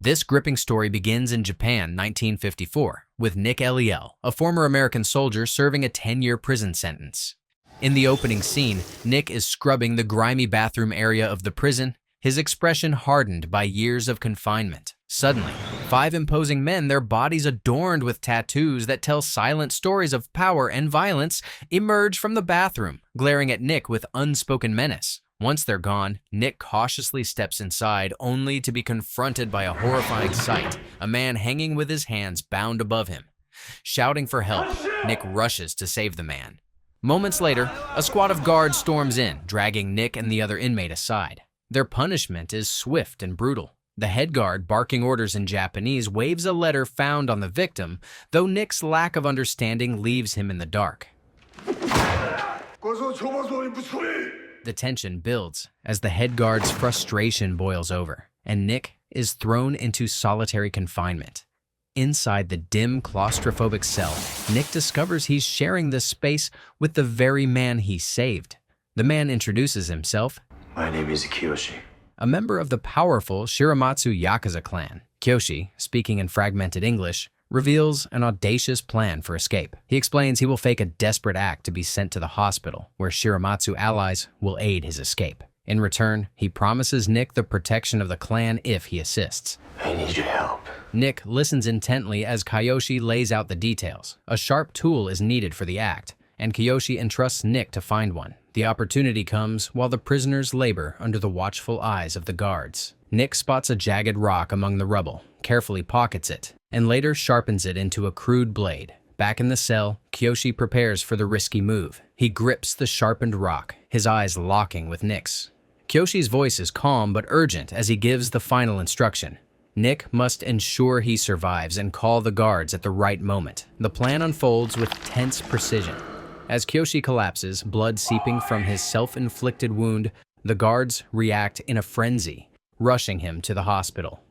This gripping story begins in Japan, 1954, with Nick Lel, a former American soldier serving a 10-year prison sentence. In the opening scene, Nick is scrubbing the grimy bathroom area of the prison, his expression hardened by years of confinement. Suddenly, 5 imposing men, their bodies adorned with tattoos that tell silent stories of power and violence, emerge from the bathroom, glaring at Nick with unspoken menace. Once they're gone, Nick cautiously steps inside, only to be confronted by a horrifying sight, a man hanging with his hands bound above him. Shouting for help, Nick rushes to save the man. Moments later, a squad of guards storms in, dragging Nick and the other inmate aside. Their punishment is swift and brutal. The head guard, barking orders in Japanese, waves a letter found on the victim, though Nick's lack of understanding leaves him in the dark. The tension builds as the head guard's frustration boils over, and Nick is thrown into solitary confinement. Inside the dim, claustrophobic cell, Nick discovers he's sharing this space with the very man he saved. The man introduces himself. My name is Kiyoshi. A member of the powerful Shiramatsu Yakuza clan. Kiyoshi, speaking in fragmented English, reveals an audacious plan for escape. He explains he will fake a desperate act to be sent to the hospital, where Shiramatsu allies will aid his escape. In return, he promises Nick the protection of the clan if he assists. I need your help. Nick listens intently as Kiyoshi lays out the details. A sharp tool is needed for the act, and Kiyoshi entrusts Nick to find one. The opportunity comes while the prisoners labor under the watchful eyes of the guards. Nick spots a jagged rock among the rubble, carefully pockets it, and later sharpens it into a crude blade. Back in the cell, Kiyoshi prepares for the risky move. He grips the sharpened rock, his eyes locking with Nick's. Kiyoshi's voice is calm but urgent as he gives the final instruction. Nick must ensure he survives and call the guards at the right moment. The plan unfolds with tense precision. As Kiyoshi collapses, blood seeping from his self-inflicted wound, the guards react in a frenzy, rushing him to the hospital.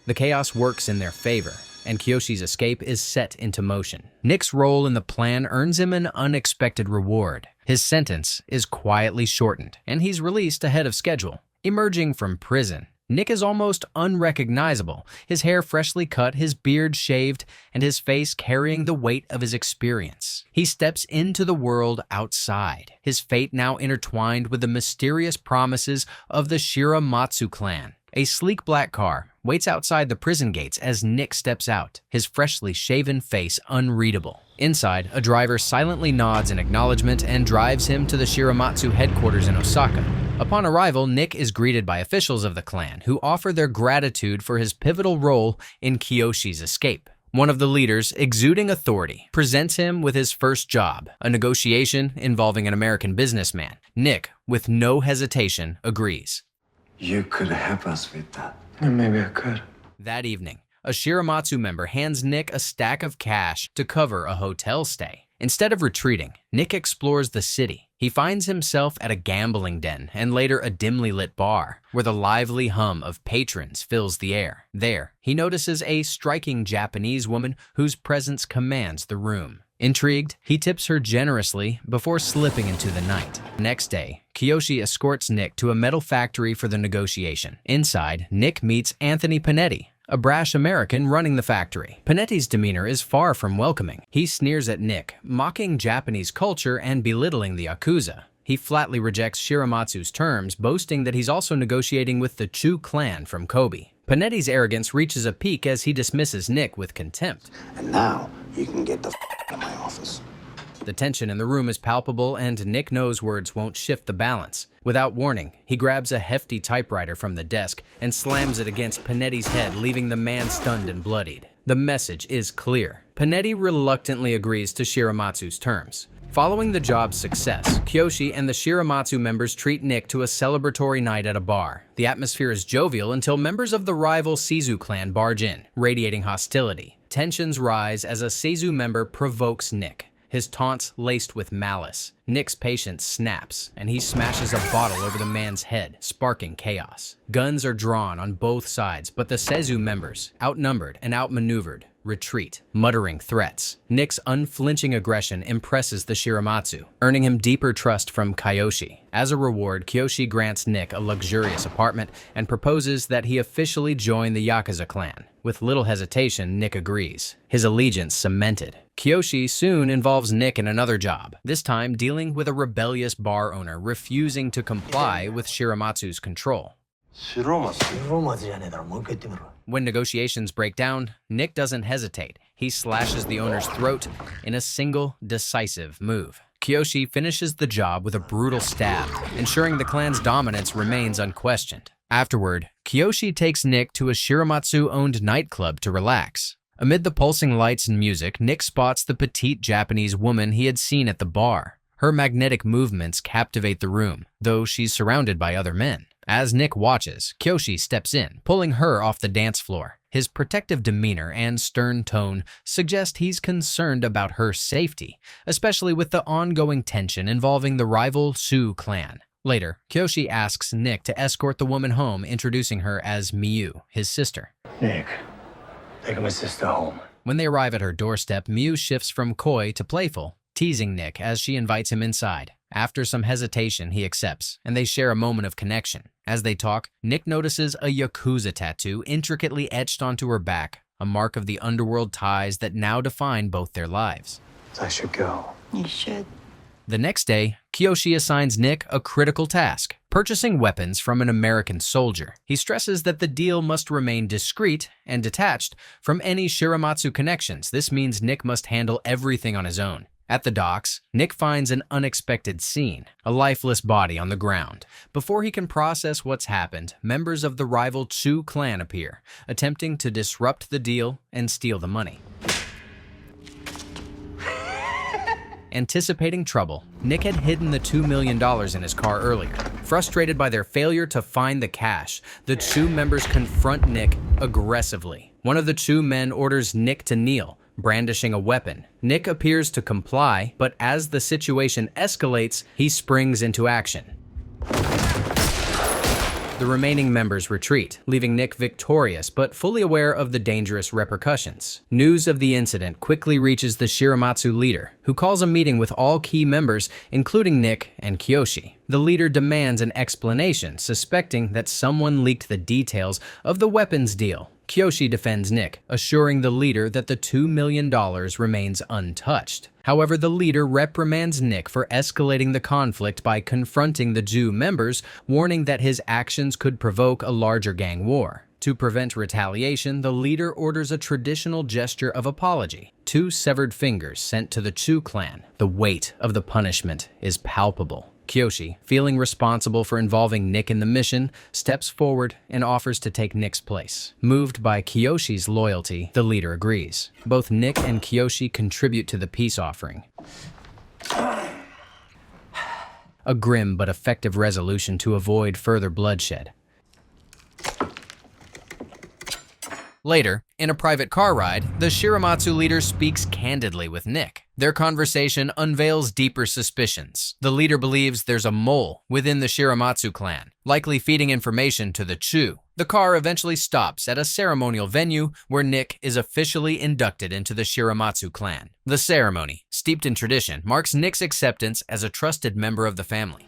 The chaos works in their favor, and Kiyoshi's escape is set into motion. Nick's role in the plan earns him an unexpected reward. His sentence is quietly shortened, and he's released ahead of schedule. Emerging from prison, Nick is almost unrecognizable, his hair freshly cut, his beard shaved, and his face carrying the weight of his experience. He steps into the world outside, his fate now intertwined with the mysterious promises of the Shiramatsu clan. A sleek black car waits outside the prison gates as Nick steps out, his freshly shaven face unreadable. Inside, a driver silently nods in acknowledgement and drives him to the Shiramatsu headquarters in Osaka. Upon arrival, Nick is greeted by officials of the clan who offer their gratitude for his pivotal role in Kiyoshi's escape. One of the leaders, exuding authority, presents him with his first job, a negotiation involving an American businessman. Nick, with no hesitation, agrees. You could help us with that. Maybe I could. That evening, a Shiramatsu member hands Nick a stack of cash to cover a hotel stay. Instead of retreating, Nick explores the city. He finds himself at a gambling den and later a dimly lit bar, where the lively hum of patrons fills the air. There, he notices a striking Japanese woman whose presence commands the room. Intrigued, he tips her generously before slipping into the night. Next day, Kiyoshi escorts Nick to a metal factory for the negotiation. Inside, Nick meets Anthony Panetti, a brash American running the factory. Panetti's demeanor is far from welcoming. He sneers at Nick, mocking Japanese culture and belittling the Yakuza. He flatly rejects Shiramatsu's terms, boasting that he's also negotiating with the Chu clan from Kobe. Panetti's arrogance reaches a peak as he dismisses Nick with contempt. And now, you can get the out of my office. The tension in the room is palpable, and Nick knows words won't shift the balance. Without warning, he grabs a hefty typewriter from the desk and slams it against Panetti's head, leaving the man stunned and bloodied. The message is clear. Panetti reluctantly agrees to Shiramatsu's terms. Following the job's success, Kiyoshi and the Shiramatsu members treat Nick to a celebratory night at a bar. The atmosphere is jovial until members of the rival Seizu clan barge in, radiating hostility. Tensions rise as a Seizu member provokes Nick, his taunts laced with malice. Nick's patience snaps, and he smashes a bottle over the man's head, sparking chaos. Guns are drawn on both sides, but the Seizu members, outnumbered and outmaneuvered, retreat, muttering threats. Nick's unflinching aggression impresses the Shiramatsu, earning him deeper trust from Kiyoshi. As a reward, Kiyoshi grants Nick a luxurious apartment and proposes that he officially join the Yakuza clan. With little hesitation, Nick agrees, his allegiance cemented. Kiyoshi soon involves Nick in another job, this time dealing with a rebellious bar owner refusing to comply with Shiramatsu's control. When negotiations break down, Nick doesn't hesitate. He slashes the owner's throat in a single, decisive move. Kiyoshi finishes the job with a brutal stab, ensuring the clan's dominance remains unquestioned. Afterward, Kiyoshi takes Nick to a Shiramatsu-owned nightclub to relax. Amid the pulsing lights and music, Nick spots the petite Japanese woman he had seen at the bar. Her magnetic movements captivate the room, though she's surrounded by other men. As Nick watches, Kiyoshi steps in, pulling her off the dance floor. His protective demeanor and stern tone suggest he's concerned about her safety, especially with the ongoing tension involving the rival Sue clan. Later, Kiyoshi asks Nick to escort the woman home, introducing her as Miyu, his sister. Nick, take my sister home. When they arrive at her doorstep, Miyu shifts from coy to playful, teasing Nick as she invites him inside. After some hesitation, he accepts, and they share a moment of connection. As they talk, Nick notices a Yakuza tattoo intricately etched onto her back, a mark of the underworld ties that now define both their lives. I should go. You should. The next day, Kiyoshi assigns Nick a critical task, purchasing weapons from an American soldier. He stresses that the deal must remain discreet and detached from any Shiramatsu connections. This means Nick must handle everything on his own. At the docks, Nick finds an unexpected scene, a lifeless body on the ground. Before he can process what's happened, members of the rival Chu clan appear, attempting to disrupt the deal and steal the money. Anticipating trouble, Nick had hidden the $2 million in his car earlier. Frustrated by their failure to find the cash, the Chu members confront Nick aggressively. One of the Chu men orders Nick to kneel, brandishing a weapon. Nick appears to comply, but as the situation escalates, he springs into action. The remaining members retreat, leaving Nick victorious but fully aware of the dangerous repercussions. News of the incident quickly reaches the Shiramatsu leader, who calls a meeting with all key members, including Nick and Kiyoshi. The leader demands an explanation, suspecting that someone leaked the details of the weapons deal. Kiyoshi defends Nick, assuring the leader that the $2 million remains untouched. However, the leader reprimands Nick for escalating the conflict by confronting the Jew members, warning that his actions could provoke a larger gang war. To prevent retaliation, the leader orders a traditional gesture of apology, 2 severed fingers sent to the Chu clan. The weight of the punishment is palpable. Kiyoshi, feeling responsible for involving Nick in the mission, steps forward and offers to take Nick's place. Moved by Kiyoshi's loyalty, the leader agrees. Both Nick and Kiyoshi contribute to the peace offering. A grim but effective resolution to avoid further bloodshed. Later, in a private car ride, the Shiramatsu leader speaks candidly with Nick. Their conversation unveils deeper suspicions. The leader believes there's a mole within the Shiramatsu clan, likely feeding information to the Chu. The car eventually stops at a ceremonial venue where Nick is officially inducted into the Shiramatsu clan. The ceremony, steeped in tradition, marks Nick's acceptance as a trusted member of the family.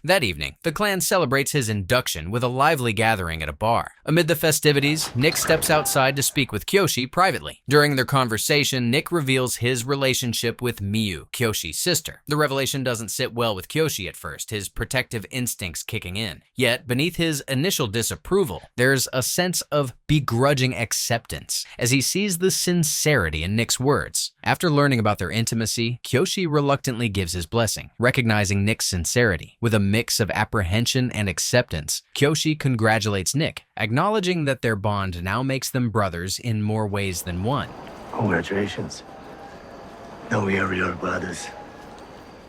That evening, the clan celebrates his induction with a lively gathering at a bar. Amid the festivities, Nick steps outside to speak with Kiyoshi privately. During their conversation, Nick reveals his relationship with Miyu, Kiyoshi's sister. The revelation doesn't sit well with Kiyoshi at first, his protective instincts kicking in. Yet, beneath his initial disapproval, there's a sense of begrudging acceptance as he sees the sincerity in Nick's words. After learning about their intimacy, Kiyoshi reluctantly gives his blessing, recognizing Nick's sincerity. With a mix of apprehension and acceptance, Kiyoshi congratulates Nick, acknowledging that their bond now makes them brothers in more ways than one. Congratulations. Now we are real brothers.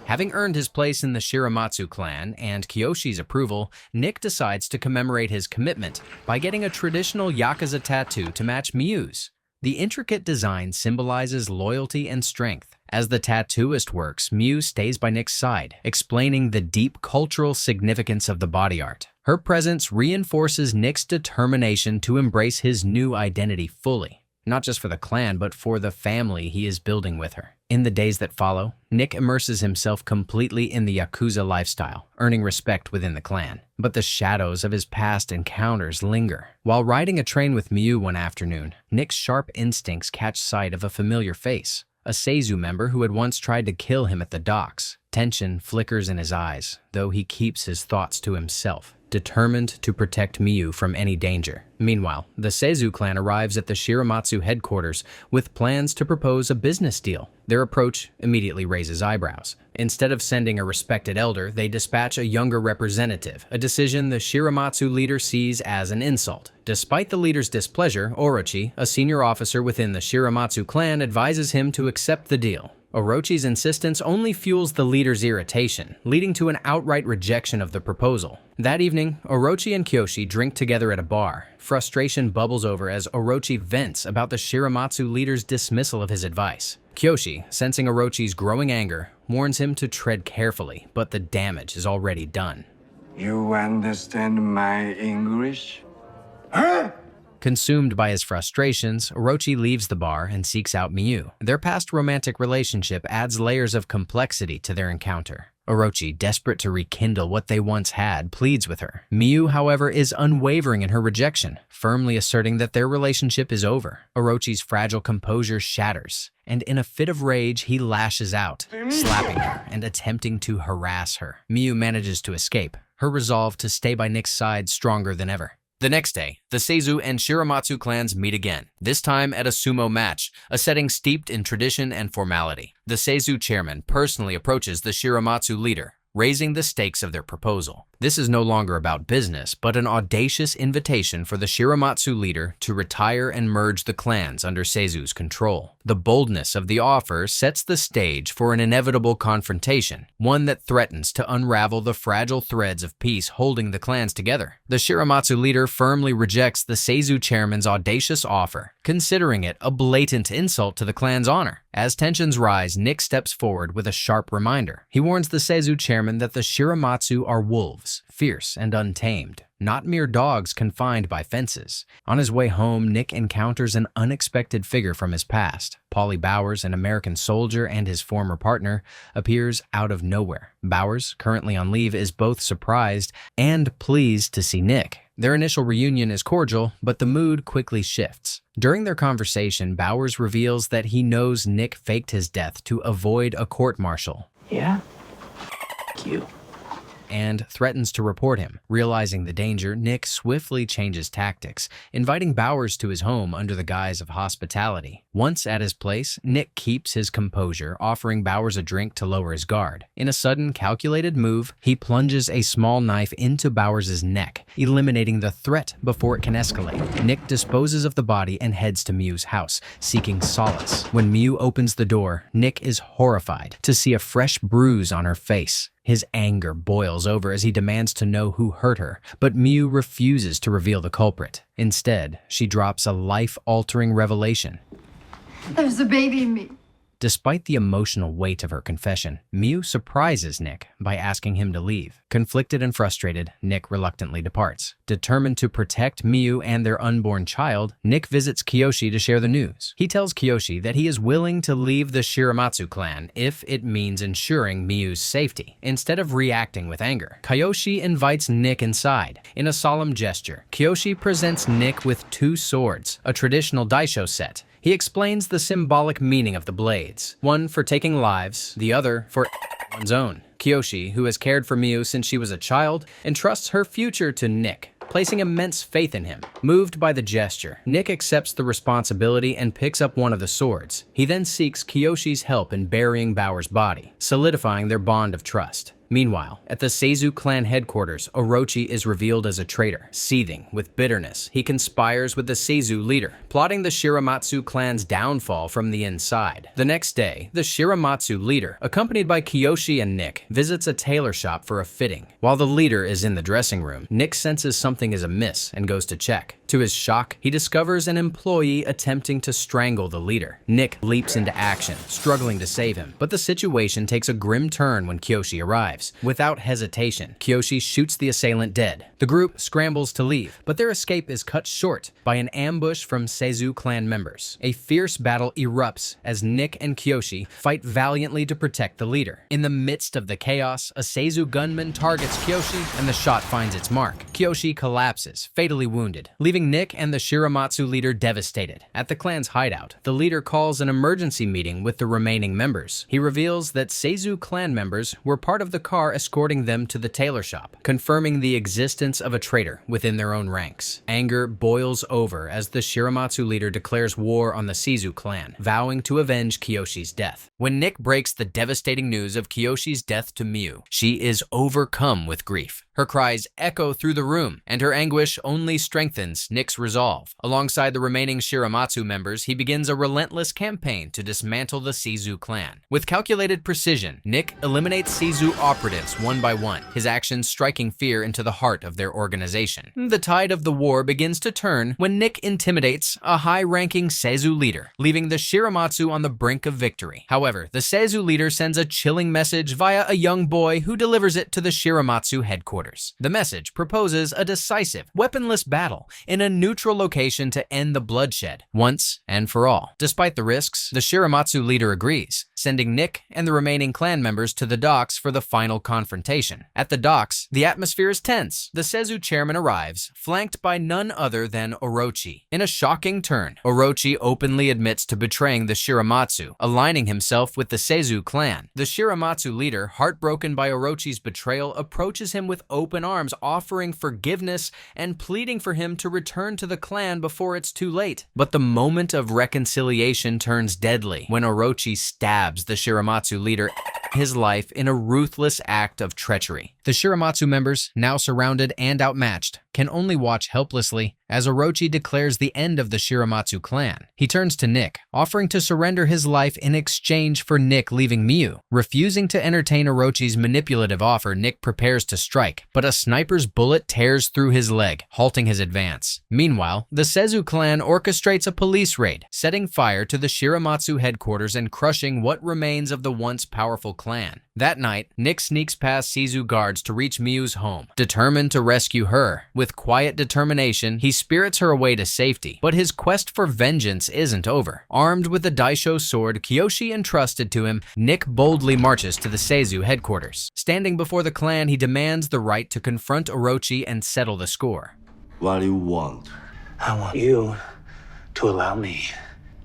Having earned his place in the Shiramatsu clan and Kiyoshi's approval, Nick decides to commemorate his commitment by getting a traditional Yakuza tattoo to match Miyu's. The intricate design symbolizes loyalty and strength. As the tattooist works, Miu stays by Nick's side, explaining the deep cultural significance of the body art. Her presence reinforces Nick's determination to embrace his new identity fully, not just for the clan, but for the family he is building with her. In the days that follow, Nick immerses himself completely in the Yakuza lifestyle, earning respect within the clan. But the shadows of his past encounters linger. While riding a train with Miu one afternoon, Nick's sharp instincts catch sight of a familiar face, a Seizu member who had once tried to kill him at the docks. Tension flickers in his eyes, though he keeps his thoughts to himself, determined to protect Miu from any danger. Meanwhile, the Seizu clan arrives at the Shiramatsu headquarters with plans to propose a business deal. Their approach immediately raises eyebrows. Instead of sending a respected elder, they dispatch a younger representative, a decision the Shiramatsu leader sees as an insult. Despite the leader's displeasure, Orochi, a senior officer within the Shiramatsu clan, advises him to accept the deal. Orochi's insistence only fuels the leader's irritation, leading to an outright rejection of the proposal. That evening, Orochi and Kyoshi drink together at a bar. Frustration bubbles over as Orochi vents about the Shiramatsu leader's dismissal of his advice. Kyoshi, sensing Orochi's growing anger, warns him to tread carefully, but the damage is already done. You understand my English? Huh? Consumed by his frustrations, Orochi leaves the bar and seeks out Miu. Their past romantic relationship adds layers of complexity to their encounter. Orochi, desperate to rekindle what they once had, pleads with her. Miu, however, is unwavering in her rejection, firmly asserting that their relationship is over. Orochi's fragile composure shatters, and in a fit of rage, he lashes out, slapping her and attempting to harass her. Miu manages to escape, her resolve to stay by Nick's side stronger than ever. The next day, the Seizu and Shiramatsu clans meet again, this time at a sumo match, a setting steeped in tradition and formality. The Seizu chairman personally approaches the Shiramatsu leader, raising the stakes of their proposal. This is no longer about business, but an audacious invitation for the Shiramatsu leader to retire and merge the clans under Seizu's control. The boldness of the offer sets the stage for an inevitable confrontation, one that threatens to unravel the fragile threads of peace holding the clans together. The Shiramatsu leader firmly rejects the Seizu chairman's audacious offer, considering it a blatant insult to the clan's honor. As tensions rise, Nick steps forward with a sharp reminder. He warns the Seizu chairman that the Shiramatsu are wolves, fierce and untamed, not mere dogs confined by fences. On his way home, Nick encounters an unexpected figure from his past. Polly Bowers, an American soldier and his former partner, appears out of nowhere. Bowers, currently on leave, is both surprised and pleased to see Nick. Their initial reunion is cordial, but the mood quickly shifts. During their conversation, Bowers reveals that he knows Nick faked his death to avoid a court-martial. Yeah? You. And threatens to report him. Realizing the danger, Nick swiftly changes tactics, inviting Bowers to his home under the guise of hospitality. Once at his place, Nick keeps his composure, offering Bowers a drink to lower his guard. In a sudden, calculated move, he plunges a small knife into Bowers' neck, eliminating the threat before it can escalate. Nick disposes of the body and heads to Miu's house, seeking solace. When Miu opens the door, Nick is horrified to see a fresh bruise on her face. His anger boils over as he demands to know who hurt her, but Miu refuses to reveal the culprit. Instead, she drops a life-altering revelation. There's a baby in me. Despite the emotional weight of her confession, Miu surprises Nick by asking him to leave. Conflicted and frustrated, Nick reluctantly departs. Determined to protect Miu and their unborn child, Nick visits Kiyoshi to share the news. He tells Kiyoshi that he is willing to leave the Shiramatsu clan if it means ensuring Miu's safety. Instead of reacting with anger, Kiyoshi invites Nick inside. In a solemn gesture, Kiyoshi presents Nick with 2 swords, a traditional daisho set. He explains the symbolic meaning of the blades, one for taking lives, the other for one's own. Kiyoshi, who has cared for Miu since she was a child, entrusts her future to Nick, placing immense faith in him. Moved by the gesture, Nick accepts the responsibility and picks up one of the swords. He then seeks Kiyoshi's help in burying Bauer's body, solidifying their bond of trust. Meanwhile, at the Seizu clan headquarters, Orochi is revealed as a traitor. Seething with bitterness, he conspires with the Seizu leader, plotting the Shiramatsu clan's downfall from the inside. The next day, the Shiramatsu leader, accompanied by Kiyoshi and Nick, visits a tailor shop for a fitting. While the leader is in the dressing room, Nick senses something is amiss and goes to check. To his shock, he discovers an employee attempting to strangle the leader. Nick leaps into action, struggling to save him, but the situation takes a grim turn when Kiyoshi arrives. Without hesitation, Kiyoshi shoots the assailant dead. The group scrambles to leave, but their escape is cut short by an ambush from Seizu clan members. A fierce battle erupts as Nick and Kiyoshi fight valiantly to protect the leader. In the midst of the chaos, a Seizu gunman targets Kiyoshi and the shot finds its mark. Kiyoshi collapses, fatally wounded, leaving Nick and the Shiramatsu leader devastated. At the clan's hideout, the leader calls an emergency meeting with the remaining members. He reveals that Seizu clan members were part of the car escorting them to the tailor shop, confirming the existence of a traitor within their own ranks. Anger boils over as the Shiramatsu leader declares war on the Seizu clan, vowing to avenge Kiyoshi's death. When Nick breaks the devastating news of Kiyoshi's death to Miu, she is overcome with grief. Her cries echo through the room, and her anguish only strengthens Nick's resolve. Alongside the remaining Shiramatsu members, he begins a relentless campaign to dismantle the Seizu clan. With calculated precision, Nick eliminates Seizu operatives one by one, his actions striking fear into the heart of their organization. The tide of the war begins to turn when Nick intimidates a high-ranking Seizu leader, leaving the Shiramatsu on the brink of victory. However, the Seizu leader sends a chilling message via a young boy who delivers it to the Shiramatsu headquarters. The message proposes a decisive, weaponless battle in a neutral location to end the bloodshed, once and for all. Despite the risks, the Shiramatsu leader agrees, sending Nick and the remaining clan members to the docks for the final confrontation. At the docks, the atmosphere is tense. The Seizu chairman arrives, flanked by none other than Orochi. In a shocking turn, Orochi openly admits to betraying the Shiramatsu, aligning himself with the Seizu clan. The Shiramatsu leader, heartbroken by Orochi's betrayal, approaches him with open arms, offering forgiveness and pleading for him to return to the clan before it's too late. But the moment of reconciliation turns deadly when Orochi stabs the Shiramatsu leader his life in a ruthless act of treachery. The Shiramatsu members, now surrounded and outmatched, can only watch helplessly as Orochi declares the end of the Shiramatsu clan. He turns to Nick, offering to surrender his life in exchange for Nick leaving Miu. Refusing to entertain Orochi's manipulative offer, Nick prepares to strike, but a sniper's bullet tears through his leg, halting his advance. Meanwhile, the Seizu clan orchestrates a police raid, setting fire to the Shiramatsu headquarters and crushing what remains of the once powerful clan. That night, Nick sneaks past Seizu guards to reach Miu's home. Determined to rescue her, with quiet determination, he spirits her away to safety. But his quest for vengeance isn't over. Armed with the Daisho sword Kiyoshi entrusted to him, Nick boldly marches to the Seizu headquarters. Standing before the clan, he demands the right to confront Orochi and settle the score. What do you want? I want you to allow me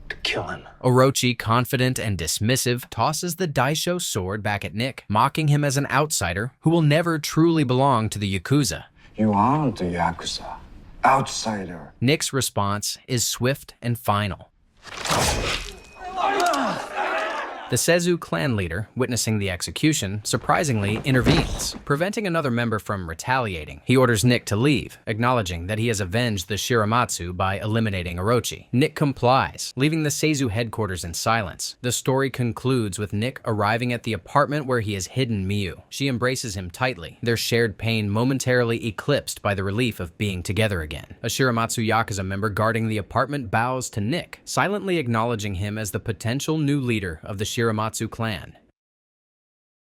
to kill him. Orochi, confident and dismissive, tosses the Daisho sword back at Nick, mocking him as an outsider who will never truly belong to the Yakuza. You aren't the Yakuza. Outsider. Nick's response is swift and final. The Seizu clan leader, witnessing the execution, surprisingly intervenes, preventing another member from retaliating. He orders Nick to leave, acknowledging that he has avenged the Shiramatsu by eliminating Orochi. Nick complies, leaving the Seizu headquarters in silence. The story concludes with Nick arriving at the apartment where he has hidden Miu. She embraces him tightly, their shared pain momentarily eclipsed by the relief of being together again. A Shiramatsu Yakuza member guarding the apartment bows to Nick, silently acknowledging him as the potential new leader of the Shiramatsu clan.